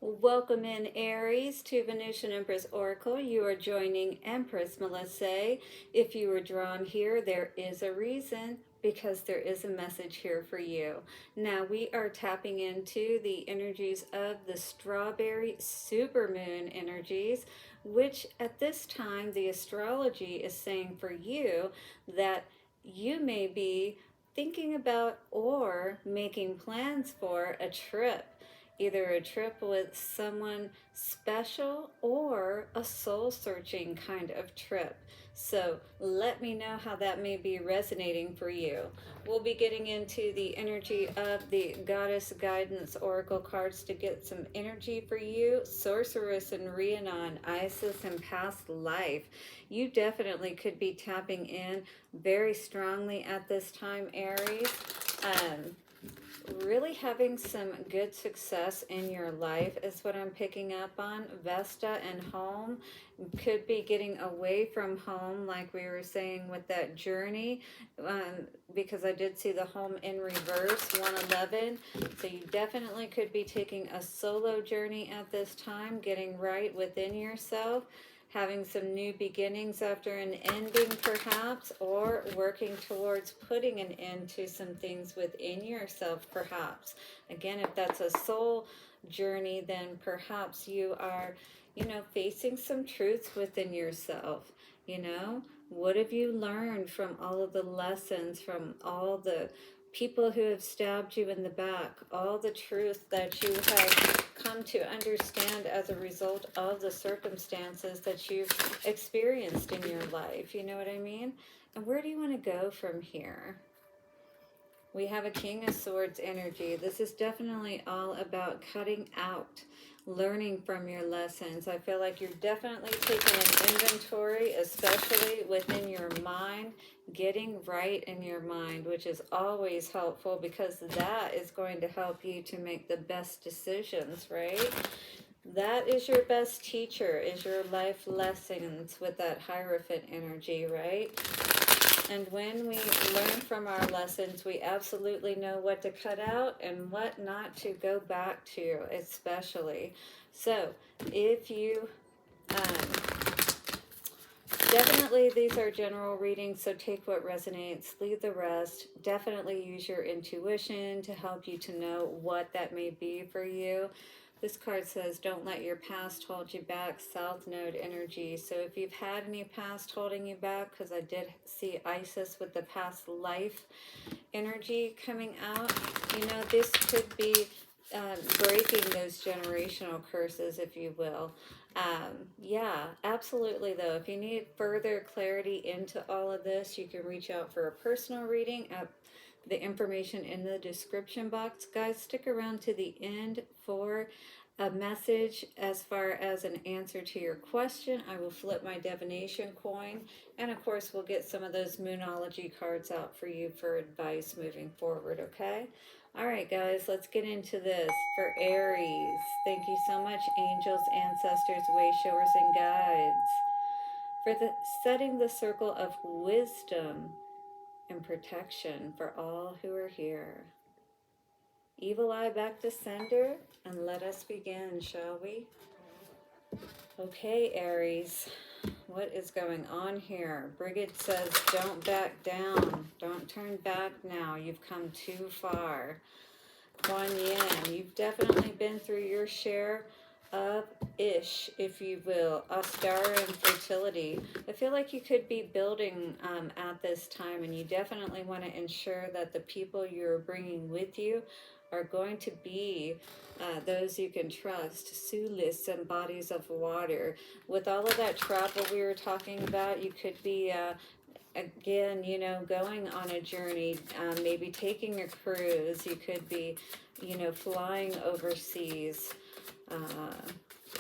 Welcome in, Aries, to Venusian Empress Oracle. You are joining Empress Melissae. If you were drawn here, there is a reason, because there is a message here for you. Now, we are tapping into the energies of the strawberry supermoon energies, which at this time, the astrology is saying for you that you may be thinking about or making plans for a trip, either a trip with someone special or a soul searching kind of trip. So let me know how that may be resonating for you. We'll be getting into the energy of the Goddess Guidance Oracle cards to get some energy for you. Sorceress and Rhiannon, Isis and past life. You definitely could be tapping in very strongly at this time, Aries. Really having some good success in your life is what I'm picking up on. Vesta and home could be getting away from home, like we were saying with that journey, because I did see the home in reverse, 111. So you definitely could be taking a solo journey at this time, getting right within yourself, having some new beginnings after an ending perhaps, or working towards putting an end to some things within yourself perhaps. Again, if that's a soul journey, then perhaps you are, facing some truths within yourself. What have you learned from all of the lessons, from all the people who have stabbed you in the back, all the truth that you have come to understand as a result of the circumstances that you've experienced in your life? You know what I mean? And where do you want to go from here? We have a King of Swords energy. This is definitely all about cutting out, learning from your lessons. I feel like you're definitely taking an inventory, especially within your mind, getting right in your mind, which is always helpful because that is going to help you to make the best decisions, right? That is your best teacher, is your life lessons with that Hierophant energy, right? And when we learn from our lessons, we absolutely know what to cut out and what not to go back to, especially. So if you, definitely these are general readings, so take what resonates, leave the rest. Definitely use your intuition to help you to know what that may be for you. This card says, don't let your past hold you back, South Node energy. So if you've had any past holding you back, because I did see Isis with the past life energy coming out, this could be breaking those generational curses, if you will. Yeah, absolutely, though. If you need further clarity into all of this, you can reach out for a personal reading at the information in the description box. Guys, stick around to the end for a message as far as an answer to your question. I will flip my divination coin, and of course we'll get some of those moonology cards out for you for advice moving forward, okay? All right, guys, let's get into this. For Aries, thank you so much, angels, ancestors, way showers, and guides, for setting the circle of wisdom and protection for all who are here. Evil eye back to sender, and let us begin, shall we? Okay, Aries, what is going on here? Brigid says, don't back down. Don't turn back now. You've come too far. Kuan Yin, you've definitely been through your share of ish, if you will, Ostara and fertility. I feel like you could be building at this time, and you definitely want to ensure that the people you're bringing with you are going to be those you can trust, Sulis and bodies of water. With all of that travel we were talking about, you could be again, going on a journey, maybe taking a cruise. You could be, flying overseas.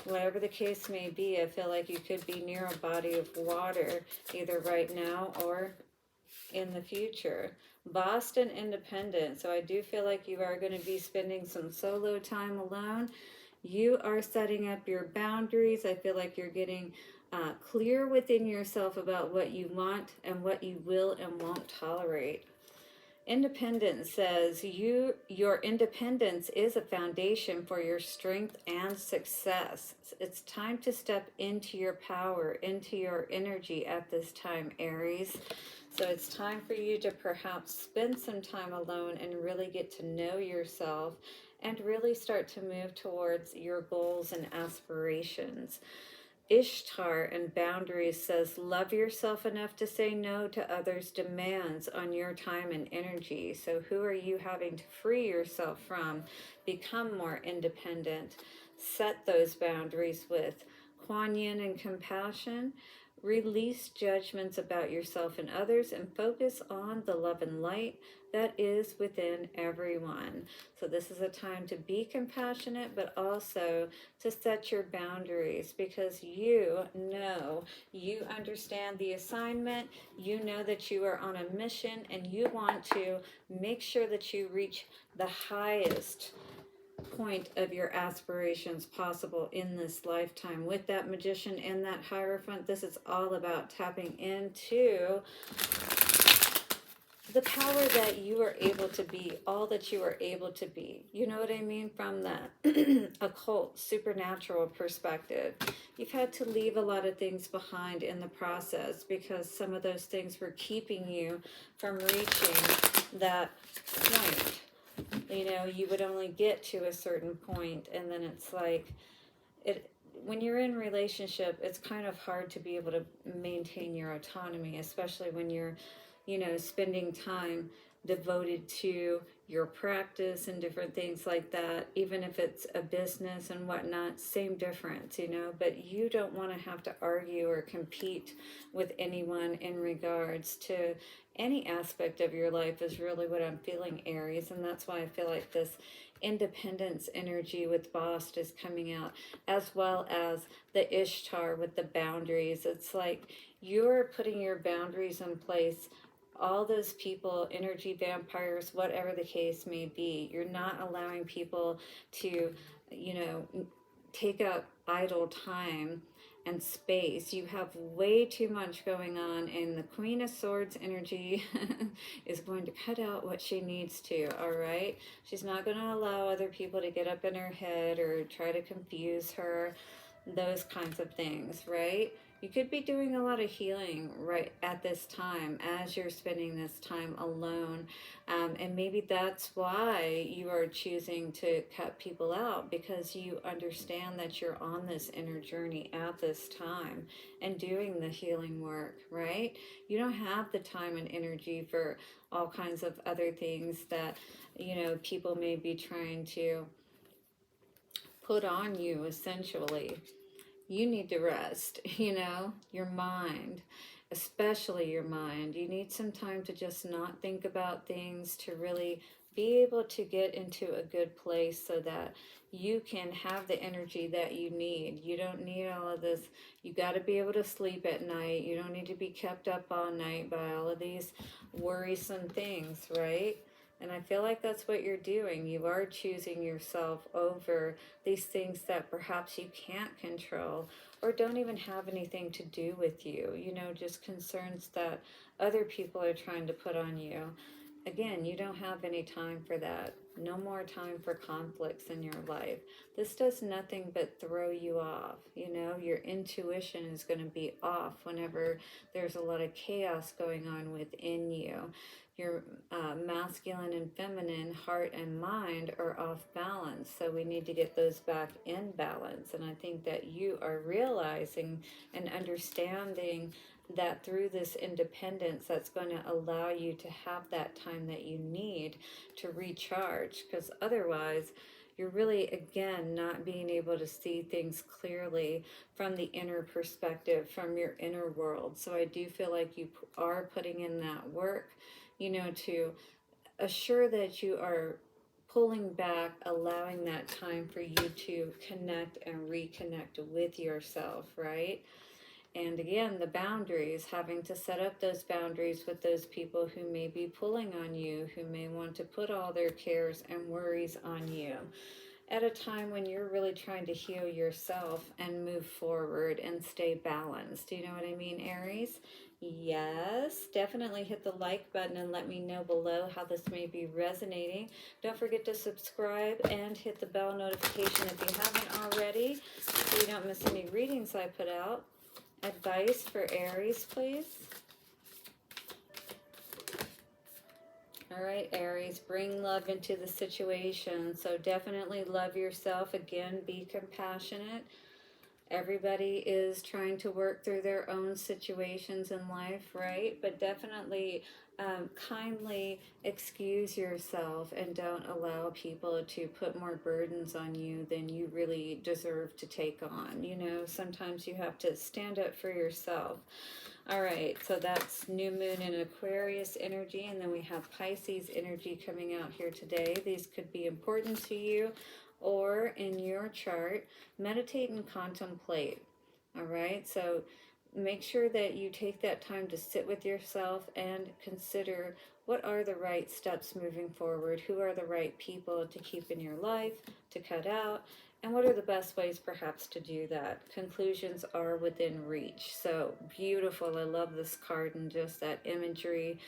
Whatever the case may be, I feel like you could be near a body of water, either right now or in the future. Bast Independent. So I do feel like you are going to be spending some solo time alone. You are setting up your boundaries. I feel like you're getting clear within yourself about what you want and what you will and won't tolerate. Independence says your independence is a foundation for your strength and success. It's time to step into your power, into your energy at this time, Aries. So it's time for you to perhaps spend some time alone and really get to know yourself and really start to move towards your goals and aspirations. Ishtar and Boundaries says, love yourself enough to say no to others' demands on your time and energy. So, who are you having to free yourself from? Become more independent. Set those boundaries with Kuan Yin and compassion. Release judgments about yourself and others and focus on the love and light that is within everyone. So, this is a time to be compassionate, but also to set your boundaries because you understand the assignment, you know that you are on a mission, and you want to make sure that you reach the highest point of your aspirations possible in this lifetime. With that Magician and that Hierophant, this is all about tapping into the power that you are able to be, all that you are able to be. You know what I mean? From that occult, supernatural perspective. You've had to leave a lot of things behind in the process because some of those things were keeping you from reaching that point. You know, you would only get to a certain point, and then it's like, when you're in relationship, it's kind of hard to be able to maintain your autonomy, especially when you're, spending time devoted to your practice and different things like that. Even if it's a business and whatnot, same difference, but you don't want to have to argue or compete with anyone in regards to any aspect of your life is really what I'm feeling, Aries. And that's why I feel like this independence energy with Bast is coming out, as well as the Ishtar with the boundaries. It's like you're putting your boundaries in place. All those people, energy vampires, whatever the case may be, you're not allowing people to, take up idle time and space. You have way too much going on, and the Queen of Swords energy is going to cut out what she needs to, all right? She's not going to allow other people to get up in her head or try to confuse her, those kinds of things, right? You could be doing a lot of healing right at this time as you're spending this time alone. And maybe that's why you are choosing to cut people out, because you understand that you're on this inner journey at this time and doing the healing work, right? You don't have the time and energy for all kinds of other things that, people may be trying to put on you, essentially. You need to rest, your mind, especially your mind. You need some time to just not think about things, to really be able to get into a good place so that you can have the energy that you need. You don't need all of this. You got to be able to sleep at night. You don't need to be kept up all night by all of these worrisome things, right? And I feel like that's what you're doing. You are choosing yourself over these things that perhaps you can't control or don't even have anything to do with you. Just concerns that other people are trying to put on you. Again, you don't have any time for that. No more time for conflicts in your life. This does nothing but throw you off. Your intuition is going to be off whenever there's a lot of chaos going on within you. Your masculine and feminine heart and mind are off balance, so we need to get those back in balance. And I think that you are realizing and understanding that through this independence, that's going to allow you to have that time that you need to recharge, because otherwise you're really, again, not being able to see things clearly from the inner perspective, from your inner world. So I do feel like you are putting in that work, to assure that you are pulling back, allowing that time for you to connect and reconnect with yourself, right? And again, the boundaries, having to set up those boundaries with those people who may be pulling on you, who may want to put all their cares and worries on you. at a time when you're really trying to heal yourself and move forward and stay balanced. Do you know what I mean, Aries? Yes, definitely hit the like button and let me know below how this may be resonating. Don't forget to subscribe and hit the bell notification if you haven't already, so you don't miss any readings I put out. Advice for Aries, please. All right, Aries, bring love into the situation. So definitely love yourself. Again, be compassionate. Everybody is trying to work through their own situations in life, right? But definitely kindly excuse yourself and don't allow people to put more burdens on you than you really deserve to take on. You know, sometimes you have to stand up for yourself. All right, so that's new moon in Aquarius energy, and then we have Pisces energy coming out here today. These could be important to you or in your chart. Meditate and contemplate. All right, so make sure that you take that time to sit with yourself and consider what are the right steps moving forward, who are the right people to keep in your life, to cut out, and what are the best ways perhaps to do that? Conclusions are within reach. So beautiful. I love this card and just that imagery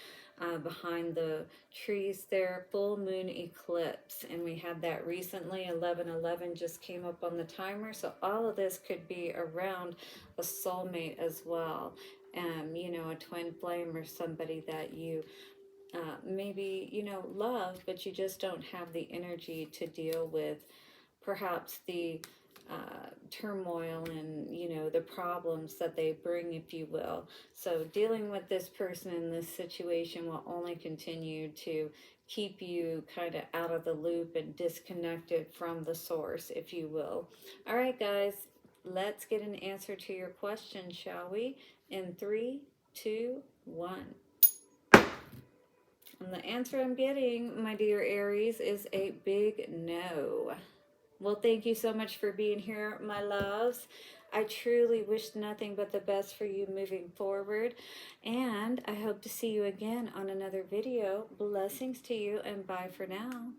behind the trees there. Full moon eclipse. And we had that recently. 11:11 just came up on the timer. So all of this could be around a soulmate as well. You know, a twin flame or somebody that you maybe, you know, love, but you just don't have the energy to deal with perhaps the turmoil and, you know, the problems that they bring, if you will. So dealing with this person in this situation will only continue to keep you kind of out of the loop and disconnected from the source, if you will. All right, guys, let's get an answer to your question, shall we? In 3, 2, 1. And the answer I'm getting, my dear Aries, is a big no. Well, thank you so much for being here, my loves. I truly wish nothing but the best for you moving forward. And I hope to see you again on another video. Blessings to you and bye for now.